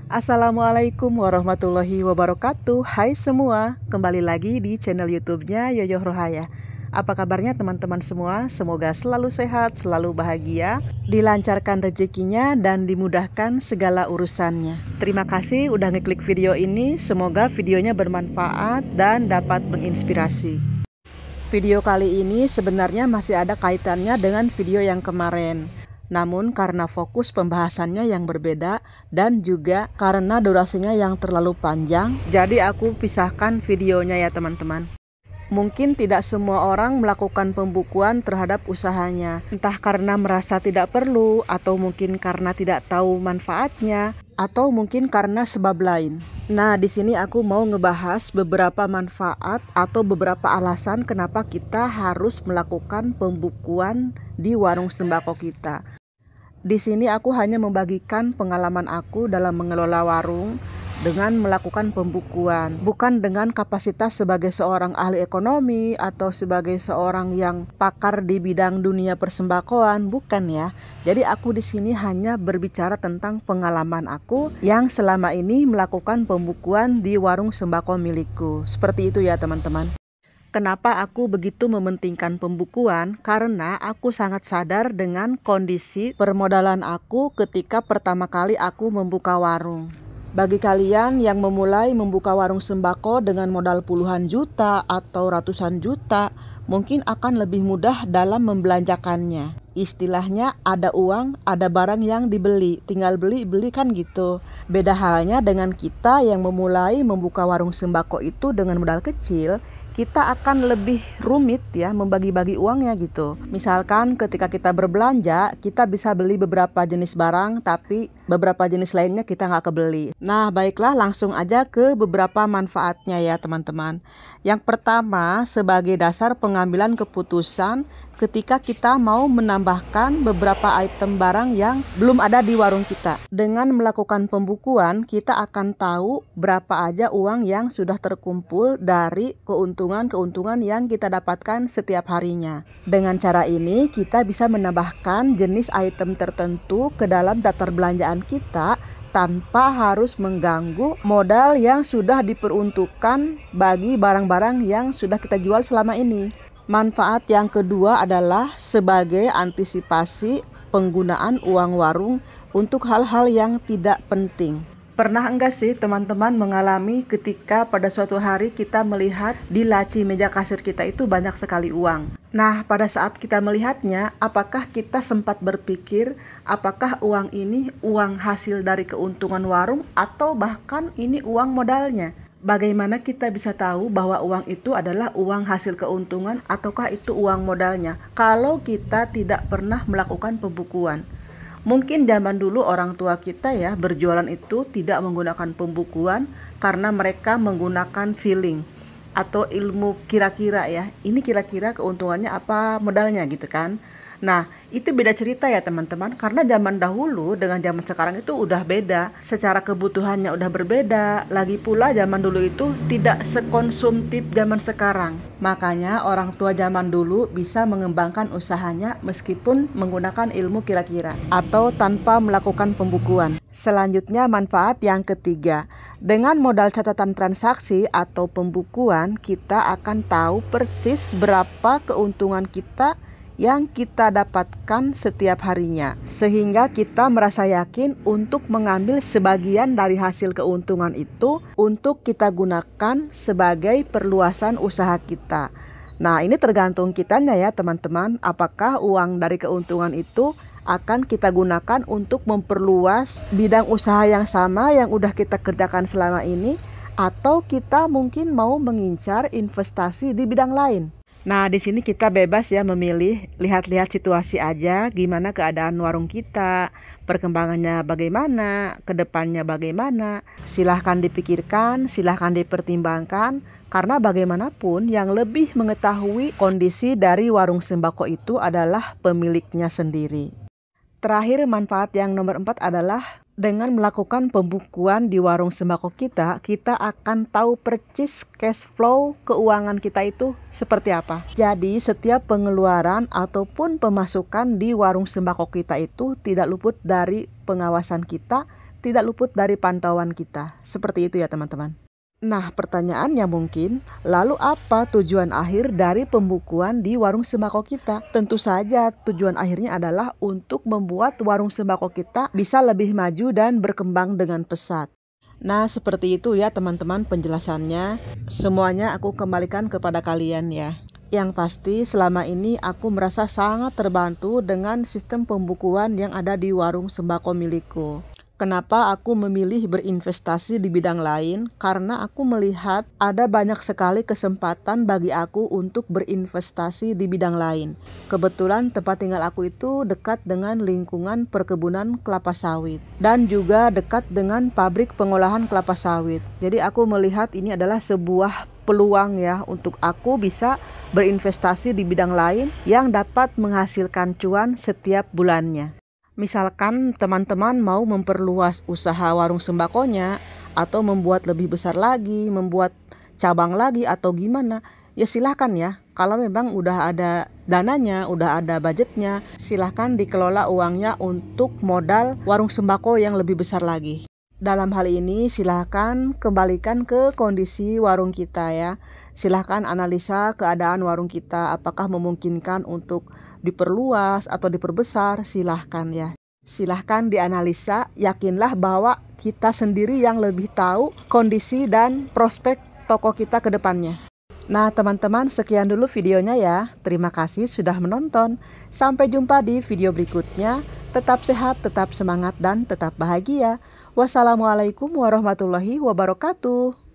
Assalamualaikum warahmatullahi wabarakatuh. Hai semua, kembali lagi di channel YouTube-nya Yoyo Rohaya. Apa kabarnya teman-teman semua? Semoga selalu sehat, selalu bahagia, dilancarkan rezekinya dan dimudahkan segala urusannya. Terima kasih udah ngeklik video ini. Semoga videonya bermanfaat dan dapat menginspirasi. Video kali ini sebenarnya masih ada kaitannya dengan video yang kemarin. Namun karena fokus pembahasannya yang berbeda dan juga karena durasinya yang terlalu panjang, jadi aku pisahkan videonya ya teman-teman. Mungkin tidak semua orang melakukan pembukuan terhadap usahanya, entah karena merasa tidak perlu, atau mungkin karena tidak tahu manfaatnya, atau mungkin karena sebab lain. Nah, di sini aku mau ngebahas beberapa manfaat atau beberapa alasan kenapa kita harus melakukan pembukuan di warung sembako kita. Di sini aku hanya membagikan pengalaman aku dalam mengelola warung dengan melakukan pembukuan, bukan dengan kapasitas sebagai seorang ahli ekonomi atau sebagai seorang yang pakar di bidang dunia persembakoan, bukan ya. Jadi aku di sini hanya berbicara tentang pengalaman aku yang selama ini melakukan pembukuan di warung sembako milikku. Seperti itu ya teman-teman. Kenapa aku begitu mementingkan pembukuan? Karena aku sangat sadar dengan kondisi permodalan aku ketika pertama kali aku membuka warung. Bagi kalian yang memulai membuka warung sembako dengan modal puluhan juta atau ratusan juta, mungkin akan lebih mudah dalam membelanjakannya. Istilahnya ada uang, ada barang yang dibeli, tinggal beli kan gitu. Beda halnya dengan kita yang memulai membuka warung sembako itu dengan modal kecil, kita akan lebih rumit ya membagi-bagi uangnya gitu. Misalkan ketika kita berbelanja, kita bisa beli beberapa jenis barang, tapi beberapa jenis lainnya kita nggak kebeli. Nah, baiklah langsung aja ke beberapa manfaatnya ya teman-teman. Yang pertama, sebagai dasar pengambilan keputusan ketika kita mau menambahkan beberapa item barang yang belum ada di warung kita. Dengan melakukan pembukuan, kita akan tahu berapa aja uang yang sudah terkumpul dari keuntungan yang kita dapatkan setiap harinya. Dengan cara ini, kita bisa menambahkan jenis item tertentu ke dalam daftar belanjaan kita tanpa harus mengganggu modal yang sudah diperuntukkan bagi barang-barang yang sudah kita jual selama ini. Manfaat yang kedua adalah sebagai antisipasi penggunaan uang warung untuk hal-hal yang tidak penting. Pernah enggak sih teman-teman mengalami ketika pada suatu hari kita melihat di laci meja kasir kita itu banyak sekali uang. Nah, pada saat kita melihatnya, apakah kita sempat berpikir apakah uang ini uang hasil dari keuntungan warung atau bahkan ini uang modalnya? Bagaimana kita bisa tahu bahwa uang itu adalah uang hasil keuntungan ataukah itu uang modalnya kalau kita tidak pernah melakukan pembukuan? Mungkin zaman dulu orang tua kita ya berjualan itu tidak menggunakan pembukuan karena mereka menggunakan feeling atau ilmu kira-kira ya. Ini kira-kira keuntungannya apa modalnya gitu kan. Nah, itu beda cerita ya teman-teman, karena zaman dahulu dengan zaman sekarang itu udah beda. Secara kebutuhannya udah berbeda. Lagi pula zaman dulu itu tidak sekonsumtif zaman sekarang. Makanya orang tua zaman dulu bisa mengembangkan usahanya meskipun menggunakan ilmu kira-kira atau tanpa melakukan pembukuan. Selanjutnya manfaat yang ketiga. Dengan modal catatan transaksi atau pembukuan, kita akan tahu persis berapa keuntungan kita yang kita dapatkan setiap harinya, sehingga kita merasa yakin untuk mengambil sebagian dari hasil keuntungan itu untuk kita gunakan sebagai perluasan usaha kita. Nah, ini tergantung kitanya ya teman-teman, apakah uang dari keuntungan itu akan kita gunakan untuk memperluas bidang usaha yang sama yang udah kita kerjakan selama ini, atau kita mungkin mau mengincar investasi di bidang lain. Nah, di sini kita bebas ya memilih, lihat-lihat situasi aja, gimana keadaan warung kita, perkembangannya bagaimana, kedepannya bagaimana. Silahkan dipikirkan, silahkan dipertimbangkan, karena bagaimanapun yang lebih mengetahui kondisi dari warung sembako itu adalah pemiliknya sendiri. Terakhir, manfaat yang nomor 4 adalah dengan melakukan pembukuan di warung sembako kita, kita akan tahu percis cash flow keuangan kita itu seperti apa. Jadi setiap pengeluaran ataupun pemasukan di warung sembako kita itu tidak luput dari pengawasan kita tidak luput dari pantauan kita. Seperti itu ya teman-teman. Nah, pertanyaannya mungkin, lalu apa tujuan akhir dari pembukuan di warung sembako kita? Tentu saja tujuan akhirnya adalah untuk membuat warung sembako kita bisa lebih maju dan berkembang dengan pesat. Nah, seperti itu ya teman-teman penjelasannya. Semuanya aku kembalikan kepada kalian ya. Yang pasti selama ini aku merasa sangat terbantu dengan sistem pembukuan yang ada di warung sembako milikku. Kenapa aku memilih berinvestasi di bidang lain? Karena aku melihat ada banyak sekali kesempatan bagi aku untuk berinvestasi di bidang lain. Kebetulan tempat tinggal aku itu dekat dengan lingkungan perkebunan kelapa sawit dan juga dekat dengan pabrik pengolahan kelapa sawit. Jadi aku melihat ini adalah sebuah peluang ya untuk aku bisa berinvestasi di bidang lain yang dapat menghasilkan cuan setiap bulannya. Misalkan teman-teman mau memperluas usaha warung sembakonya atau membuat lebih besar lagi, membuat cabang lagi atau gimana, ya silahkan ya. Kalau memang udah ada dananya, udah ada budgetnya, silahkan dikelola uangnya untuk modal warung sembako yang lebih besar lagi. Dalam hal ini silahkan kembalikan ke kondisi warung kita ya. Silahkan analisa keadaan warung kita, apakah memungkinkan untuk diperluas atau diperbesar, silahkan ya. Silahkan dianalisa, yakinlah bahwa kita sendiri yang lebih tahu kondisi dan prospek toko kita ke depannya. Nah teman-teman, sekian dulu videonya ya. Terima kasih sudah menonton. Sampai jumpa di video berikutnya. Tetap sehat, tetap semangat, dan tetap bahagia. Wassalamualaikum warahmatullahi wabarakatuh.